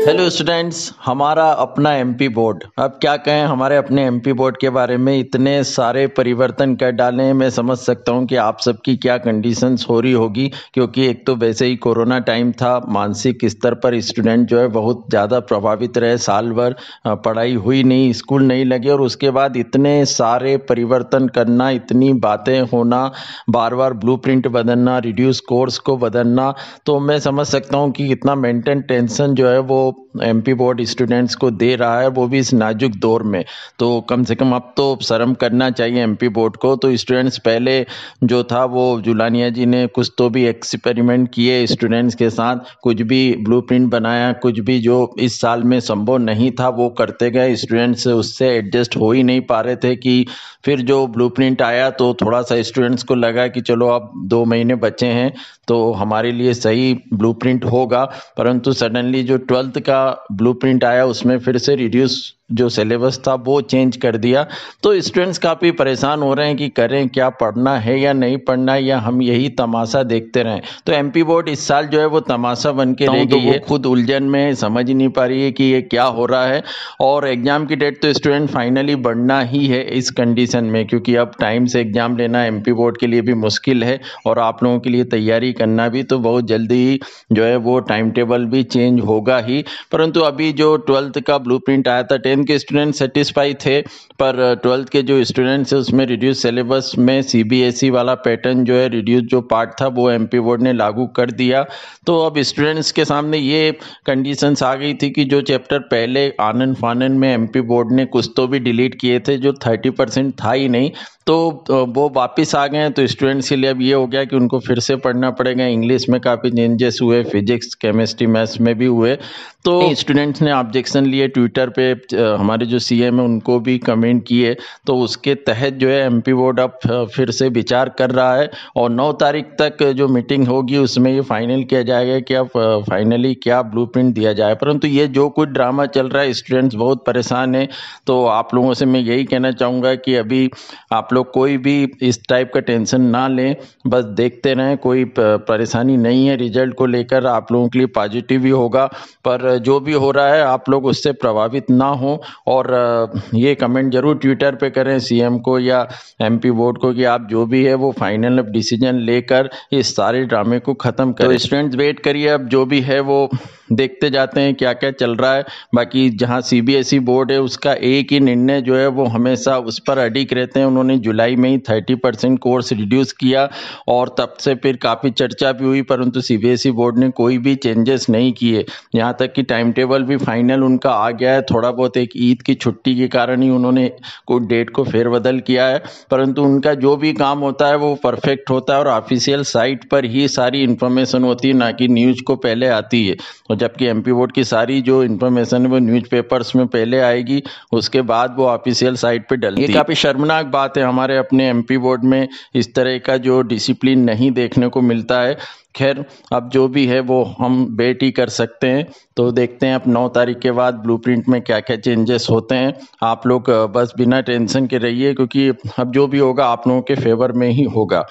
Hello students, हमारा अपना MP board. अब क्या कहें, हमारे अपने एमपी बोर्ड के बारे में इतने सारे परिवर्तन कर डाले हैं। मैं समझ सकता हूं कि आप सबकी क्या कंडीशंस हो रही होगी, क्योंकि एक तो वैसे ही कोरोना टाइम था, मानसिक स्तर पर स्टूडेंट जो है बहुत ज़्यादा प्रभावित रहे। साल भर पढ़ाई हुई नहीं, स्कूल नहीं लगे, और उसके बाद इतने सारे परिवर्तन करना, इतनी बातें होना, बार बार ब्लूप्रिंट बदलना, रिड्यूस कोर्स को बदलना, तो मैं समझ सकता हूँ कि इतना मेंटल टेंशन जो है वो एमपी बोर्ड स्टूडेंट्स को दे रहा है, वो भी इस नाजुक दौर में। तो कम से कम अब तो शर्म करना चाहिए एमपी बोर्ड को। तो स्टूडेंट्स पहले जो था वो जुलानिया जी ने कुछ तो भी एक्सपेरिमेंट किए स्टूडेंट्स के साथ, कुछ भी ब्लूप्रिंट बनाया, कुछ भी जो इस साल में संभव नहीं था वो करते गए। स्टूडेंट्स उससे एडजस्ट हो ही नहीं पा रहे थे कि फिर जो ब्लूप्रिंट आया तो थोड़ा सा स्टूडेंट्स को लगा कि चलो अब 2 महीने बचे हैं तो हमारे लिए सही ब्लूप्रिंट होगा। परंतु सडनली जो 12th का ब्लूप्रिंट आया उसमें फिर से रिड्यूस जो सिलेबस था वो चेंज कर दिया। तो स्टूडेंट्स काफ़ी परेशान हो रहे हैं कि करें क्या, पढ़ना है या नहीं पढ़ना है, या हम यही तमाशा देखते रहें। तो एमपी बोर्ड इस साल जो है वो तमाशा बन के रह गई है। खुद उलझन में समझ ही नहीं पा रही है कि ये क्या हो रहा है। और एग्जाम की डेट तो स्टूडेंट फाइनली बढ़ना ही है इस कंडीशन में, क्योंकि अब टाइम से एग्जाम लेना एमपी बोर्ड के लिए भी मुश्किल है, और आप लोगों के लिए तैयारी करना भी। तो बहुत जल्दी ही जो है वो टाइम टेबल भी चेंज होगा ही। परंतु अभी जो 12th का ब्लूप्रिंट आया था, 10th के स्टूडेंट सेटिस्फाई थे, पर 12th के जो स्टूडेंट्स हैं उसमें रिड्यूस सिलेबस में सीबीएसई वाला पैटर्न जो है, रिड्यूस जो पार्ट था वो एमपी बोर्ड ने लागू कर दिया। तो अब स्टूडेंट्स के सामने ये कंडीशंस आ गई थी कि जो चैप्टर पहले आनन फानन में एमपी बोर्ड ने कुछ तो भी डिलीट किए थे, जो 30% था ही नहीं, तो वो वापस आ गए हैं। तो स्टूडेंट्स के लिए अब ये हो गया कि उनको फिर से पढ़ना पड़ेगा। इंग्लिश में काफ़ी चेंजेस हुए, फिजिक्स, केमिस्ट्री, मैथ्स में भी हुए। तो स्टूडेंट्स ने ऑब्जेक्शन लिए ट्विटर पे, हमारे जो सीएम है उनको भी कमेंट किए। तो उसके तहत जो है एमपी बोर्ड अब फिर से विचार कर रहा है, और 9 तारीख तक जो मीटिंग होगी उसमें ये फाइनल किया जाएगा कि अब फाइनली क्या ब्लूप्रिंट दिया जाए। परंतु ये जो कुछ ड्रामा चल रहा है, स्टूडेंट्स बहुत परेशान है। तो आप लोगों से मैं यही कहना चाहूँगा कि अभी आप लोग कोई भी इस टाइप का टेंशन ना लें, बस देखते रहें। कोई परेशानी नहीं है, रिजल्ट को लेकर आप लोगों के लिए पॉजिटिव ही होगा। पर जो भी हो रहा है आप लोग उससे प्रभावित ना हो, और ये कमेंट जरूर ट्विटर पे करें सीएम को या एमपी बोर्ड को कि आप जो भी है वो फाइनल डिसीजन लेकर इस सारे ड्रामे को ख़त्म करें। तो स्टूडेंट्स वेट करिए, अब जो भी है वो देखते जाते हैं क्या क्या चल रहा है। बाकी जहां सीबीएसई बोर्ड है उसका एक ही निर्णय जो है वो हमेशा उस पर अडिग रहते हैं। उन्होंने जुलाई में ही 30% कोर्स रिड्यूस किया, और तब से फिर काफ़ी चर्चा भी हुई, परंतु सीबीएसई बोर्ड ने कोई भी चेंजेस नहीं किए। यहाँ तक कि टाइम टेबल भी फाइनल उनका आ गया है। थोड़ा बहुत एक ईद की छुट्टी के कारण ही उन्होंने कोई डेट को फेरबदल किया है, परंतु उनका जो भी काम होता है वो परफेक्ट होता है, और ऑफिशियल साइट पर ही सारी इन्फॉर्मेशन होती है, ना कि न्यूज़ को पहले आती है। और जबकि एमपी बोर्ड की सारी जो इन्फॉर्मेशन है वो न्यूज़पेपर्स में पहले आएगी, उसके बाद वो ऑफिशियल साइट पे डलती है। ये काफ़ी शर्मनाक बात है, हमारे अपने एमपी बोर्ड में इस तरह का जो डिसिप्लिन नहीं देखने को मिलता है। खैर, अब जो भी है वो हम वेट ही कर सकते हैं। तो देखते हैं अब 9 तारीख के बाद ब्लूप्रिंट में क्या क्या चेंजेस होते हैं। आप लोग बस बिना टेंशन के रहिए, क्योंकि अब जो भी होगा आप लोगों के फेवर में ही होगा।